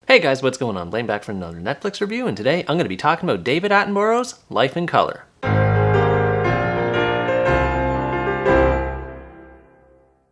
Hey guys, what's going on? Blaine back for another Netflix review, and today I'm going to be talking about David Attenborough's Life in Color.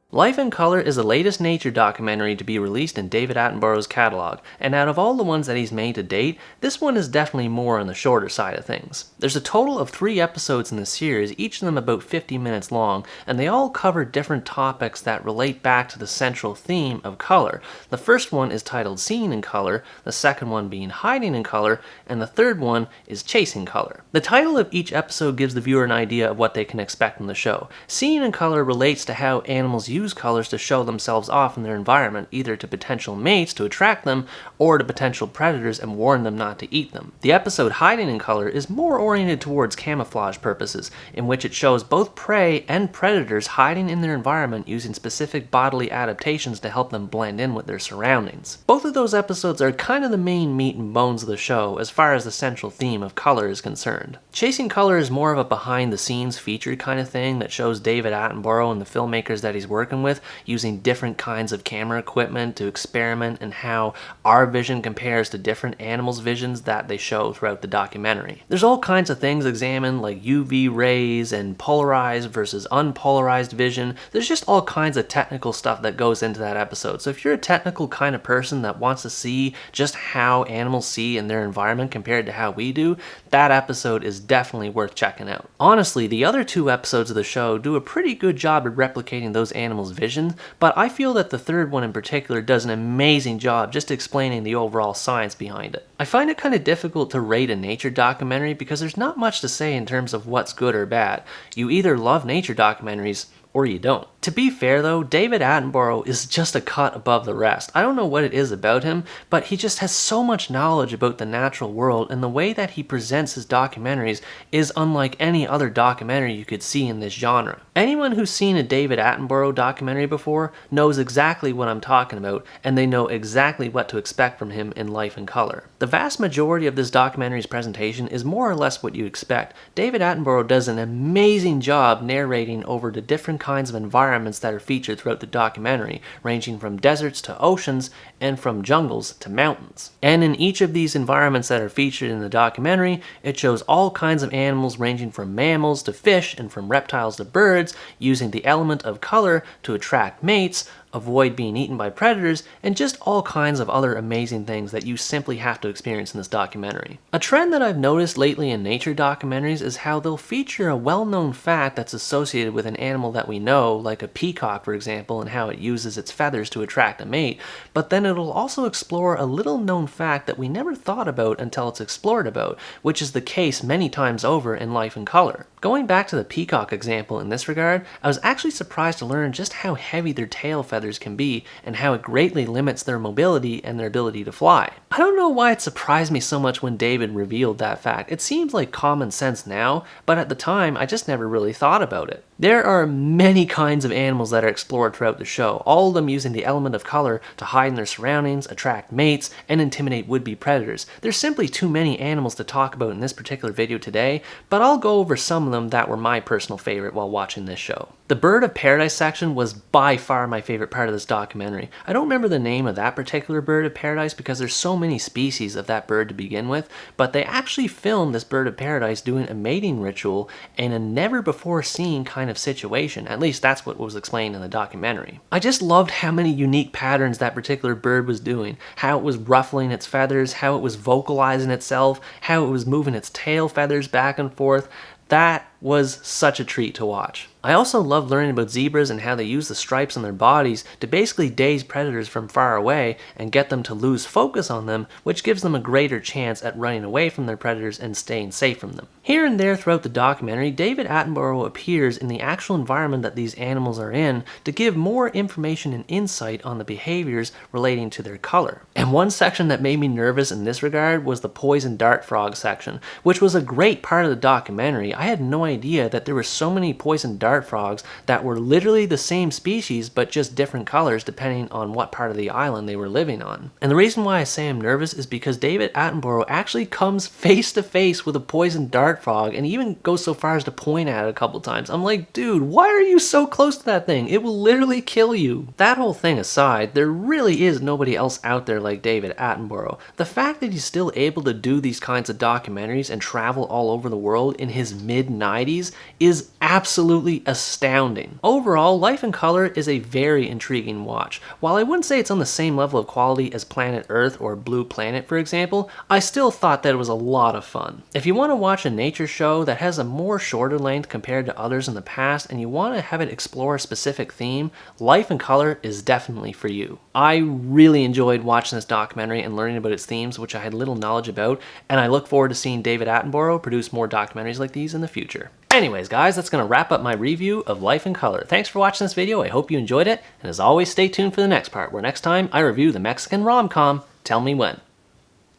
Life in Color is the latest nature documentary to be released in David Attenborough's catalog, and out of all the ones that he's made to date, this one is definitely more on the shorter side of things. There's a total of 3 episodes in the series, each of them about 50 minutes long, and they all cover different topics that relate back to the central theme of color. The first one is titled Seeing in Color, the second one being Hiding in Color, and the third one is Chasing Color. The title of each episode gives the viewer an idea of what they can expect from the show. Seeing in Color relates to how animals use colors to show themselves off in their environment, either to potential mates to attract them, or to potential predators and warn them not to eat them. The episode Hiding in Color is more oriented towards camouflage purposes, in which it shows both prey and predators hiding in their environment using specific bodily adaptations to help them blend in with their surroundings. Both of those episodes are kind of the main meat and bones of the show as far as the central theme of color is concerned. Chasing Color is more of a behind-the-scenes featured kind of thing that shows David Attenborough and the filmmakers that he's working with using different kinds of camera equipment to experiment and how our vision compares to different animals' visions that they show throughout the documentary. There's all kinds of things examined like UV rays and polarized versus unpolarized vision. There's just all kinds of technical stuff that goes into that episode. So if you're a technical kind of person that wants to see just how animals see in their environment compared to how we do, that episode is definitely worth checking out. Honestly, the other 2 episodes of the show do a pretty good job at replicating those animals' vision, but I feel that the third one in particular does an amazing job just explaining the overall science behind it. I find it kind of difficult to rate a nature documentary because there's not much to say in terms of what's good or bad. You either love nature documentaries or you don't. To be fair though, David Attenborough is just a cut above the rest. I don't know what it is about him, but he just has so much knowledge about the natural world, and the way that he presents his documentaries is unlike any other documentary you could see in this genre. Anyone who's seen a David Attenborough documentary before knows exactly what I'm talking about, and they know exactly what to expect from him in Life in Color. The vast majority of this documentary's presentation is more or less what you expect. David Attenborough does an amazing job narrating over the different kinds of environments that are featured throughout the documentary, ranging from deserts to oceans and from jungles to mountains. And in each of these environments that are featured in the documentary, it shows all kinds of animals ranging from mammals to fish and from reptiles to birds, using the element of color to attract mates, avoid being eaten by predators, and just all kinds of other amazing things that you simply have to experience in this documentary. A trend that I've noticed lately in nature documentaries is how they'll feature a well-known fact that's associated with an animal that we know, like a peacock for example, and how it uses its feathers to attract a mate, but then it'll also explore a little-known fact that we never thought about until it's explored about, which is the case many times over in Life in Color. Going back to the peacock example in this regard, I was actually surprised to learn just how heavy their tail feathers can be and how it greatly limits their mobility and their ability to fly. I don't know why it surprised me so much when David revealed that fact. It seems like common sense now, but at the time I just never really thought about it. There are many kinds of animals that are explored throughout the show, all of them using the element of color to hide in their surroundings, attract mates, and intimidate would-be predators. There's simply too many animals to talk about in this particular video today, but I'll go over some of them that were my personal favorite while watching this show. The Bird of Paradise section was by far my favorite part of this documentary. I don't remember the name of that particular Bird of Paradise because there's so many species of that bird to begin with, but they actually filmed this Bird of Paradise doing a mating ritual in a never-before-seen kind of situation. At least that's what was explained in the documentary. I just loved how many unique patterns that particular bird was doing, how it was ruffling its feathers, how it was vocalizing itself, how it was moving its tail feathers back and forth. That was such a treat to watch. I also loved learning about zebras and how they use the stripes on their bodies to basically daze predators from far away and get them to lose focus on them, which gives them a greater chance at running away from their predators and staying safe from them. Here and there throughout the documentary, David Attenborough appears in the actual environment that these animals are in to give more information and insight on the behaviors relating to their color. And one section that made me nervous in this regard was the poison dart frog section, which was a great part of the documentary. I had no idea that there were so many poison dart frogs that were literally the same species but just different colors depending on what part of the island they were living on. And the reason why I say I'm nervous is because David Attenborough actually comes face to face with a poison dart frog and even goes so far as to point at it a couple times. I'm like, dude, why are you so close to that thing? It will literally kill you. That whole thing aside, there really is nobody else out there like David Attenborough. The fact that he's still able to do these kinds of documentaries and travel all over the world in his mid-90s is absolutely astounding. Overall, Life in Color is a very intriguing watch. While I wouldn't say it's on the same level of quality as Planet Earth or Blue Planet, for example, I still thought that it was a lot of fun. If you want to watch a nature show that has a more shorter length compared to others in the past and you want to have it explore a specific theme, Life in Color is definitely for you. I really enjoyed watching this documentary and learning about its themes, which I had little knowledge about, and I look forward to seeing David Attenborough produce more documentaries like these in the future. Anyways, guys, that's going to wrap up my review of Life in Color. Thanks for watching this video. I hope you enjoyed it, and as always, stay tuned for the next part, where next time I review the Mexican rom-com, Tell Me When.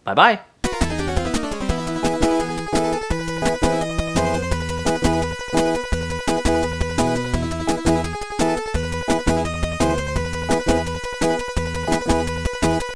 Bye-bye.